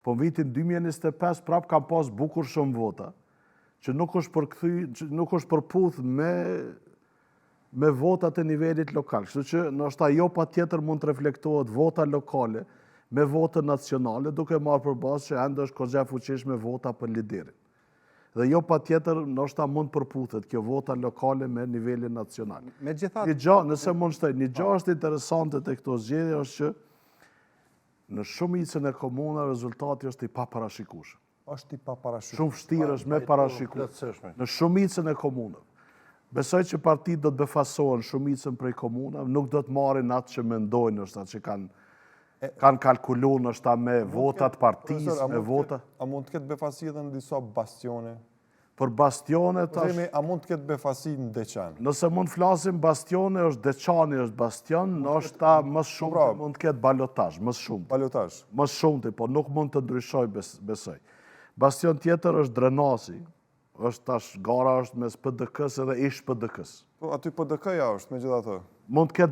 Po në vitin 2025 prap kam pas bukur shumë vota, që nuk është përputh me votat e nivelit lokal. Kështu që nështë jo pa tjetër mund të reflektohet vota lokale me votën nacionale, duke marrë përbas që ende është kogja fuqish me vota për liderin. Dhe jo pa tjetër nështë mund përputhet kjo vota lokale me nivelin nacional. Nëse mund shtoj, një gjë është interesante të këto zgjedhje është që në shumicën e komuna rezultati është i paparashikueshëm. Është i paparashikueshëm. Shumë vështirë është me parashikueshëm. Në shumicën e komunave. Besoj që partitë do të befasohen shumicën prej komunave, nuk do të marrin atë që mendojnë është atë që kanë kalkuluar nështë me votat partisë, me votat. A mund të ketë befasi edhe në disa bastione? Për bastione a mund të ketë befasi në Deçan? Nëse mund flasim bastione, është Deçani është bastion, është ta më shumë mund të ketë balotazh, më shumë. Balotazh. Më shumë, po nuk mund të ndryshoj besoj. Bastion tjetër është Drenasi. Është tash gara është mes PDK-s edhe ish PDK-s. Po aty PDK-ja është megjithatë. Mund të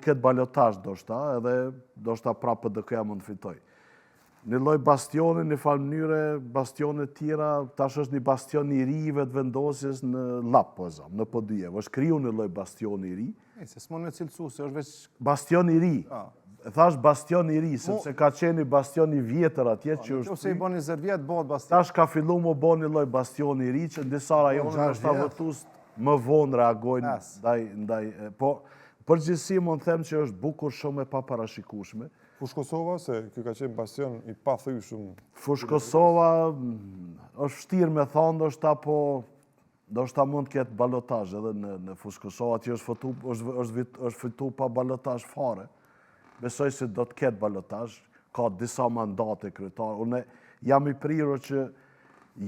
ketë balotazh ndoshta, edhe ndoshta prapë PDK-ja mund të fitoj. Në lloj bastioni, në farë mënyre, bastionet tjera, tash është një bastion i ri i vetëvendosjes në Lap, po zam, në Podujevë. Është kriju një lloj bastioni i ri. Se s'mon me cilësu, se është veç... Bastion i ri. Thash bastion i ri, sepse ka qenë bastion i vjetër atje që është... Nëse i bo 20 vjetë, bëhet bastion. Tash ka fillu më bo një lloj bastion i ri, që në disa rajone është ta vëtus më vonë reagojnë ndaj... Po, përgjithësi mund them që është bukur shumë e paparashikueshme. Fush Kosova, se kjo ka qenë bastion i pathyeshëm. Fush Kosova është vështirë me thonë, ndoshta mund të ketë balotazh edhe në Fush Kosova, që është fitu pa balotazh fare. Besoj se do të ketë balotazh, ka disa mandate kryetar. Unë jam i prirur që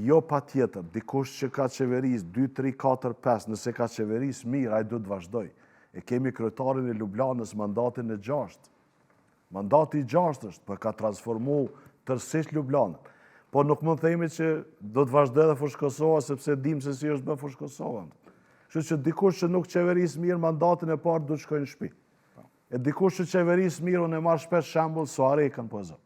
jo pa tjetër, dikush që ka qeveris 2, 3, 4, 5, nëse ka qeveris mirë, ai duhet vazhdoj. E kemi kryetarin e Ljubljanës mandatin e 6. Mandati i 6 është, për ka transformu tërësisht Ljubljanën. Po nuk mund themi që do të vazhdoj edhe Fush Kosova, sepse dim se si është bë Fush Kosova. Kështu që dikush që nuk qeveris mirë mandatin e parë do të shkojnë në shtëpi. E dikush që qeveris mirë, unë e marrë shpesh shembull Suarekën po zë.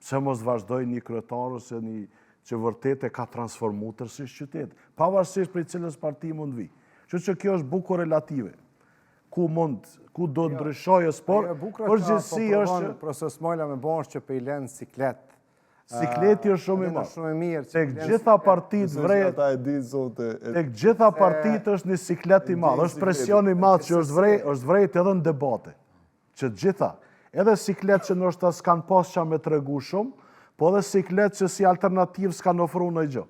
Pse mos vazhdoj një kryetar ose një që vërtet e ka transformu tërësisht qytet. Pavarësisht për cilës parti mund vi. Kështu që kjo është bukur relative. Ku do të ndryshojë sport, përgjithësi është që... Profesor Smajla me bosh që pe i lenë siklet. Sikleti është shumë i mirë. Tek gjitha partit vret, tek gjitha partit është një siklet i madh, është presion i madh që është vrejt edhe në debate. Që gjitha, edhe siklet që nështë s'kan pas qa me tregu shumë, po edhe siklet që si alternativ s'kan ofru në gjë.